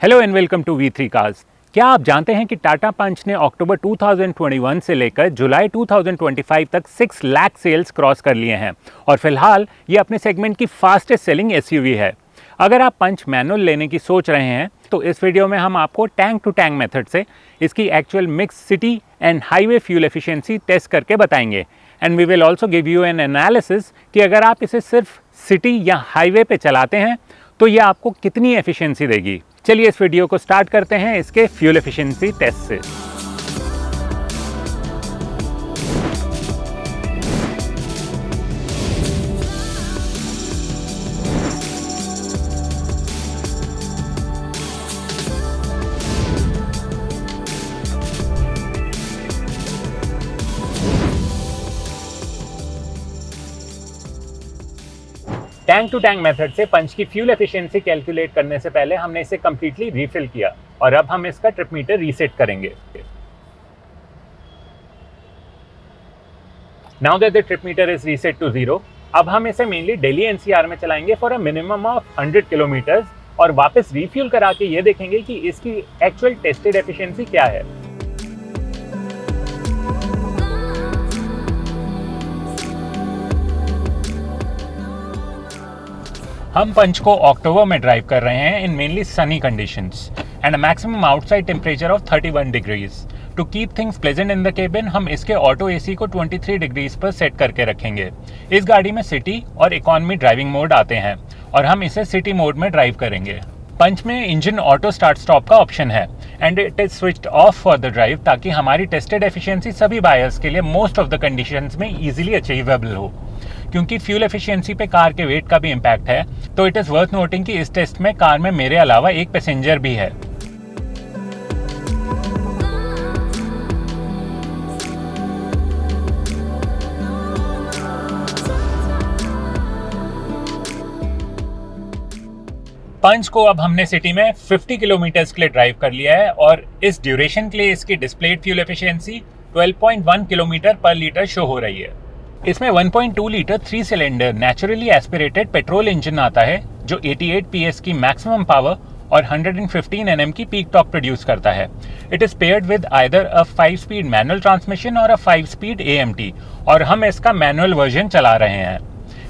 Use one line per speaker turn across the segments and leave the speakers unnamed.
Hello and welcome to V3 cars. क्या आप जानते हैं कि टाटा पंच ने अक्टूबर 2021 से लेकर जुलाई 2025 तक 6 लाख सेल्स क्रॉस कर लिए हैं और फिलहाल ये अपने सेगमेंट की फास्टेस्ट सेलिंग एसयूवी है। अगर आप पंच मैनुअल लेने की सोच रहे हैं तो इस वीडियो में हम आपको टैंक टू टैंक मेथड से इसकी actual mix city and highway fuel efficiency test करके बताएंगे and we will also give you an analysis कि अगर आप इसे सिर्फ सिटी या हाईवे पे चलाते हैं तो ये आपको कितनी एफिशिएंसी देगी। चलिए इस वीडियो को स्टार्ट करते हैं इसके फ्यूल एफिशिएंसी टेस्ट से। टैंक टू टैंक मेथड से पंच की फ्यूल एफिशिएंसी कैलकुलेट करने से पहले हमने इसे कंप्लीटली रीफिल किया और अब हम इसका ट्रिप मीटर रीसेट करेंगे। Now that the trip meter is reset to 0, अब हम इसे मेनली दिल्ली एनसीआर में चलाएंगे for a minimum of 100 kilometres और वापस रीफ्यूल करा के ये देखेंगे कि इसकी एक्चुअल टेस्टेड एफिशिएंसी क्या है। हम पंच को अक्टूबर में ड्राइव कर रहे हैं in mainly sunny conditions and a maximum outside temperature of 31 degrees. To keep things pleasant in the cabin हम इसके ऑटो एसी को 23 डिग्रीज पर सेट करके रखेंगे। इस गाड़ी में सिटी और इकोनॉमी ड्राइविंग मोड आते हैं और हम इसे सिटी मोड में ड्राइव करेंगे। पंच में इंजन ऑटो स्टार्ट स्टॉप का ऑप्शन है and it is switched off for the drive ताकि हमारी टेस्टेड एफिशिएंसी सभी बायर्स के लिए मोस्ट ऑफ द कंडीशंस में इजीली अचीवेबल हो। क्योंकि फ्यूल एफिशिएंसी पे कार के वेट का भी इम्पैक्ट है तो इट इज़ वर्थ नोटिंग कि इस टेस्ट में कार में मेरे अलावा एक पैसेंजर भी है। पंच को अब हमने सिटी में 50 किलोमीटर्स के लिए ड्राइव कर लिया है और इस ड्यूरेशन के लिए इसकी displayed fuel efficiency 12.1 kilometre per litre show हो रही है। इसमें 1.2 litre 3 cylinder naturally aspirated petrol engine आता है जो 88 PS की मैक्सिमम पावर और 115 Nm की पीक टॉर्क प्रोड्यूस करता है। It is paired with either a 5 speed manual transmission और अ 5 स्पीड AMT और हम इसका मैनुअल वर्जन चला रहे हैं।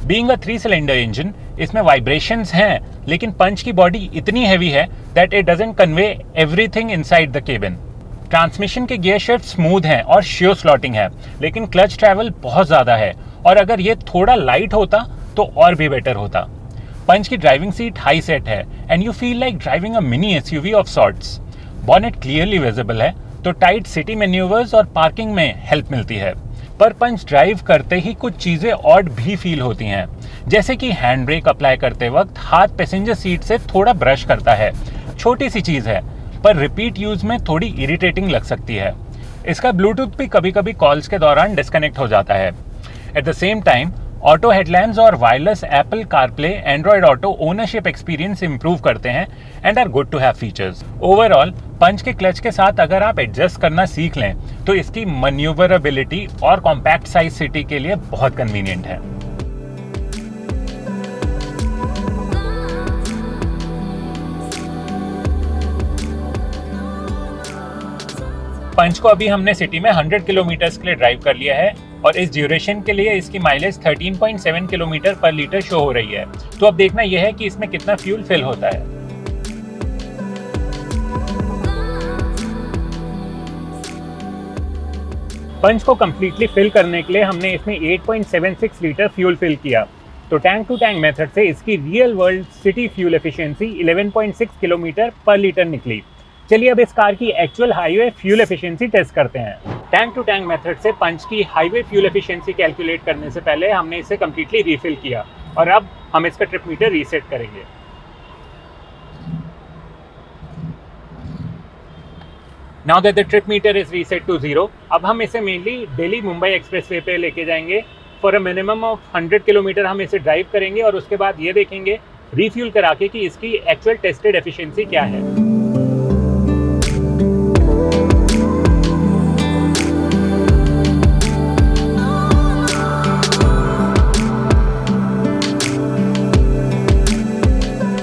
बीइंग अ 3 सिलेंडर इंजन इसमें वाइब्रेशंस हैं लेकिन पंच की बॉडी इतनी हैवी है that it doesn't convey everything inside the cabin. Transmission के गियर शिफ्ट स्मूथ हैं और श्योर स्लॉटिंग है लेकिन क्लच ट्रैवल बहुत ज़्यादा है और अगर ये थोड़ा लाइट होता तो और भी बेटर होता। पंच की ड्राइविंग सीट हाई सेट है and you feel like driving a mini SUV of sorts. Bonnet clearly visible है तो टाइट सिटी मैन्यूवर्स और पार्किंग में हेल्प मिलती है। पर पंच ड्राइव करते ही कुछ चीज़ें ऑड भी फील होती हैं, जैसे कि हैंड ब्रेक अप्लाई करते वक्त हाथ पैसेंजर सीट से थोड़ा ब्रश करता है। छोटी सी चीज़ है पर रिपीट यूज में थोड़ी इरिटेटिंग लग सकती है। इसका ब्लूटूथ भी कभी कभी कॉल्स के दौरान डिस्कनेक्ट हो जाता है। At the same time auto headlamps और wireless Apple CarPlay Android Auto ownership experience improve करते हैं and are good to have features. Overall Punch के क्लच के साथ अगर आप एडजस्ट करना सीख लें तो इसकी मैन्यूवरेबिलिटी और कॉम्पैक्ट साइज सिटी के लिए बहुत कन्वीनियंट है। पंच को अभी हमने सिटी में 100 किलोमीटर्स के लिए ड्राइव कर लिया है और इस ड्यूरेशन के लिए इसकी mileage 13.7 kilometre per litre show हो रही है। तो अब देखना यह है कि इसमें कितना फ्यूल फिल होता है। पंच को कंप्लीटली फिल करने के लिए हमने इसमें 8.76 लीटर फ्यूल फिल किया। तो टैंक टू टैंक मेथड से इसकी real world city fuel efficiency 11.6 kilometre per litre निकली। चलिए अब इस कार की actual highway fuel efficiency test करते हैं। टैंक टू टैंक मेथड से पंच की हाईवे फ्यूल एफिशिएंसी कैलकुलेट करने से पहले हमने इसे कंप्लीटली रीफिल किया और अब हम इसका ट्रिप मीटर रीसेट करेंगे। Now that the trip meter is reset to 0, अब हम इसे मेनली दिल्ली मुंबई एक्सप्रेसवे पे लेके जाएंगे for a minimum of 100 kilometre हम इसे ड्राइव करेंगे और उसके बाद ये देखेंगे रीफ्यूल करा के कि इसकी एक्चुअल टेस्टेड एफिशिएंसी क्या है।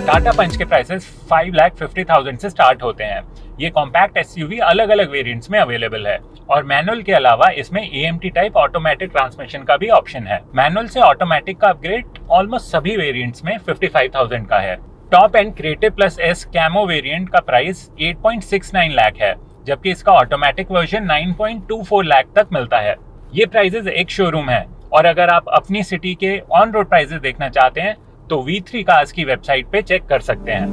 टाटा पंच के प्राइसेस 5,50,000 से स्टार्ट होते हैं। ये कॉम्पैक्ट एसयूवी अलग अलग वेरिएंट्स में अवेलेबल है और मैनुअल के अलावा इसमें एएमटी टाइप ऑटोमेटिक ट्रांसमिशन का भी ऑप्शन है। मैनुअल से ऑटोमेटिक का अपग्रेड ऑलमोस्ट सभी वेरिएंट्स में 55,000 का है। Top and creative plus S camo variant का प्राइस 8.69 लाख है, जबकि इसका ऑटोमेटिक वर्जन 9.24 लाख तक मिलता है। ये प्राइसेस एक शोरूम है और अगर आप अपनी सिटी के ऑन रोड प्राइसेस देखना चाहते हैं तो V3 कार्स की वेबसाइट पे चेक कर सकते हैं।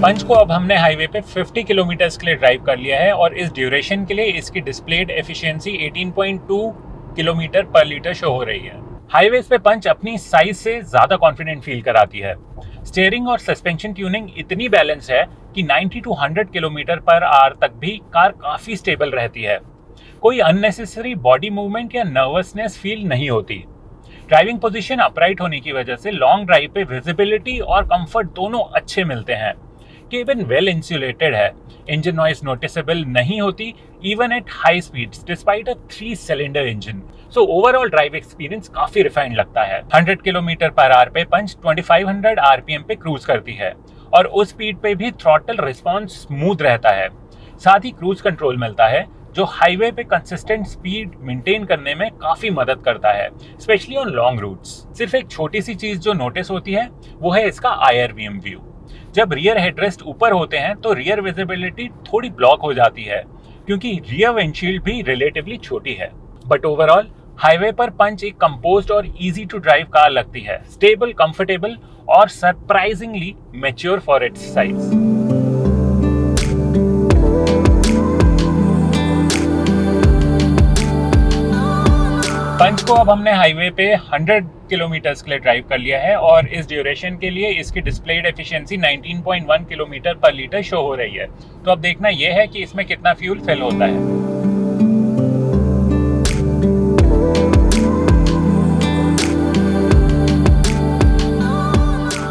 पंच को अब हमने हाईवे पे 50 किलोमीटर के लिए ड्राइव कर लिया है और इस ड्यूरेशन के लिए इसकी displayed efficiency 18.2 kilometre per litre show हो रही है। हाईवेज पे पंच अपनी साइज से ज्यादा कॉन्फिडेंट फील कराती है। स्टीयरिंग और सस्पेंशन ट्यूनिंग इतनी बैलेंस है कि 90 to 100 किलोमीटर पर आवर तक भी कार काफी स्टेबल रहती है। कोई अननेसेसरी बॉडी मूवमेंट या नर्वसनेस फील नहीं होती। ड्राइविंग पोजीशन अपराइट होने की वजह से लॉन्ग ड्राइव पे विजिबिलिटी और कंफर्ट दोनों अच्छे मिलते हैं। केबिन वेल इंसुलेटेड है, इंजन नॉइज नोटिसेबल नहीं होती even at high speeds despite a 3 cylinder engine. So overall drive experience काफी रिफाइंड लगता है। 100 किलोमीटर पर आवर पे पंच 2500 आरपीएम पे क्रूज करती है और उस स्पीड पे भी थ्रॉटल रिस्पॉन्स स्मूथ रहता है। साथ ही क्रूज कंट्रोल मिलता है जो हाईवे पे कंसिस्टेंट स्पीड मेंटेन करने में काफी मदद करता है, स्पेशली ऑन लॉन्ग रूट्स। सिर्फ एक छोटी सी चीज जो नोटिस होती है वो है इसका IRVM व्यू। जब रियर हेडरेस्ट ऊपर होते हैं तो रियर विजिबिलिटी थोड़ी ब्लॉक हो जाती है क्योंकि रियर विंडशील्ड भी रिलेटिवली छोटी है। बट ओवरऑल हाईवे पर पंच एक कंपोज्ड और इजी टू ड्राइव कार लगती है, स्टेबल, कंफर्टेबल और surprisingly mature for its size. Punch को अब हमने हाईवे पे 100 किलोमीटर के लिए ड्राइव कर लिया है और इस ड्यूरेशन के लिए इसकी displayed efficiency 19.1 kilometre per litre show हो रही है। तो अब देखना यह है कि इसमें कितना फ्यूल फिल होता है।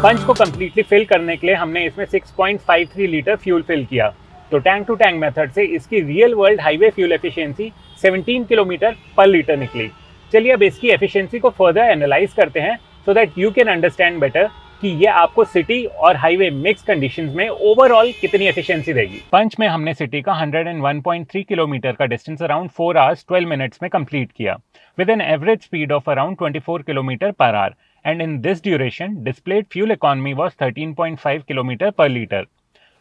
पंच को कंप्लीटली फिल करने के लिए हमने इसमें 6.53 लीटर फ्यूल फिल किया। तो टैंक टू टैंक मेथड से इसकी real world highway fuel efficiency 17 kilometre per litre निकली। चलिए अब इसकी एफिशिएंसी को फर्दर एनालाइज करते हैं so that you can understand better कि ये आपको सिटी और हाईवे मिक्स कंडीशंस में ओवरऑल कितनी एफिशिएंसी देगी। पंच में हमने सिटी का 101.3 किलोमीटर का डिस्टेंस अराउंड 4 hours 12 minutes में कंप्लीट किया with an average speed of around 24 kilometre per hour and in this duration displayed fuel economy was 13.5 kilometre per litre.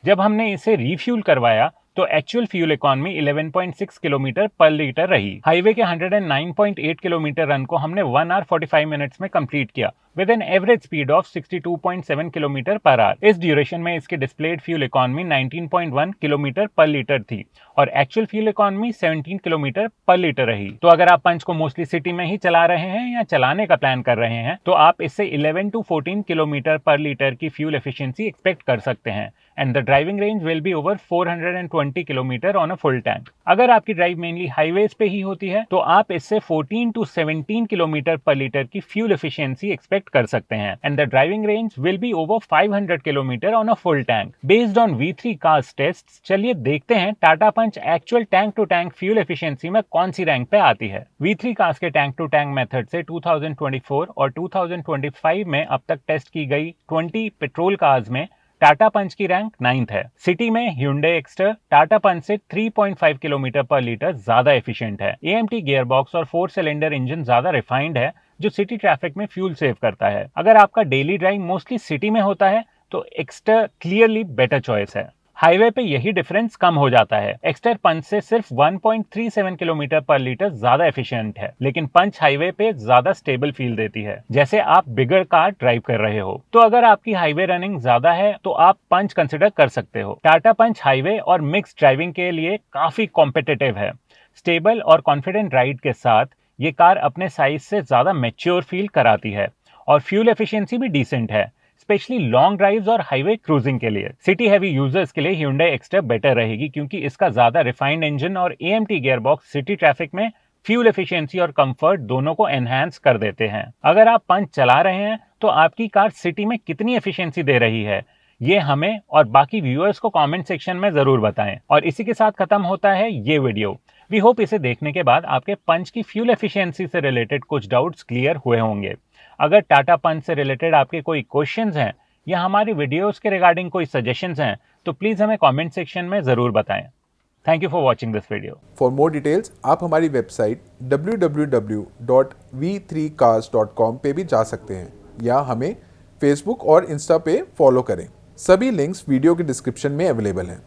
जब हमने इसे रीफ्यूल करवाया तो actual fuel economy 11.6 kilometre per litre रही। Highway के 109.8 kilometre run को हमने 1 hour 45 minutes में कंप्लीट किया with an average speed of 62.7 kilometre per hour. इस ड्यूरेशन में इसकी displayed fuel economy 19.1 kilometre per litre थी और actual fuel economy 17 kilometre per litre रही। तो अगर आप पंच को मोस्टली सिटी में ही चला रहे हैं या चलाने का प्लान कर रहे हैं तो आप इससे 11 to 14 किलोमीटर पर लीटर की फ्यूल एफिशिएंसी एक्सपेक्ट कर सकते हैं and the driving range will be over 420 kilometre on a full tank. अगर आपकी ड्राइव मेनली हाईवेज पे ही होती है तो आप इससे 14 to 17 किलोमीटर पर लीटर की फ्यूल एफिशिएंसी एक्सपेक्ट कर सकते हैं and the driving range will be over 500 kilometre on a full tank based on V3 cars test. चलिए देखते हैं Tata Punch actual tank to tank fuel efficiency में कौन सी rank पे आती है। V3 कार्स के टैंक टू टैंक मेथड से 2024 और 2025 में अब तक टेस्ट की गई 20 पेट्रोल कार्स में टाटा पंच की रैंक 9th है। सिटी में Hyundai Exter टाटा पंच से 3.5 किलोमीटर पर लीटर ज्यादा एफिशिएंट है। AMT गियरबॉक्स और 4 सिलेंडर इंजन ज्यादा रिफाइंड है जो सिटी ट्रैफिक में फ्यूल सेव करता है। अगर आपका डेली ड्राइव मोस्टली सिटी में होता है तो एक्स्टर क्लियरली बेटर चॉइस है। हाईवे पे यही डिफरेंस कम हो जाता है। एक्स्टर पंच से सिर्फ 1.37 किलोमीटर पर लीटर ज्यादा एफिशिएंट है, लेकिन पंच हाईवे पे ज्यादा स्टेबल फील देती है जैसे आप बिगर कार ड्राइव कर रहे हो। तो अगर आपकी हाईवे रनिंग ज्यादा है तो आप पंच कंसिडर कर सकते हो। टाटा पंच हाईवे और मिक्स ड्राइविंग के लिए काफी कॉम्पिटिटिव है। स्टेबल और कॉन्फिडेंट राइड के साथ ये कार अपने साइज से ज्यादा मैच्योर फील कराती है और फ्यूल एफिशिएंसी भी डिसेंट है, स्पेशली लॉन्ग ड्राइव्स और हाईवे क्रूजिंग के लिए। सिटी हैवी यूजर्स के लिए Hyundai Exter बेटर रहेगी क्योंकि इसका ज्यादा रिफाइंड इंजन और AMT गियरबॉक्स सिटी ट्रैफिक में फ्यूल एफिशिएंसी और कंफर्ट दोनों को एनहांस कर देते हैं। अगर आप पंच चला रहे हैं तो आपकी कार सिटी में कितनी एफिशिएंसी दे रही है ये हमें और बाकी व्यूअर्स को कमेंट सेक्शन में ज़रूर बताएं। और इसी के साथ ख़त्म होता है ये वीडियो। वी होप इसे देखने के बाद आपके पंच की फ्यूल एफिशिएंसी से रिलेटेड कुछ डाउट्स क्लियर हुए होंगे। अगर टाटा पंच से रिलेटेड आपके कोई क्वेश्चंस हैं या हमारी वीडियोस के रिगार्डिंग कोई सजेशंस हैं तो प्लीज़ हमें कमेंट सेक्शन में ज़रूर बताएं। Thank you for watching this video.
For more details आप हमारी वेबसाइट www.v3cars.com पे भी जा सकते हैं या हमें फेसबुक और इंस्टा पे फॉलो करें। सभी लिंक्स वीडियो के डिस्क्रिप्शन में अवेलेबल हैं।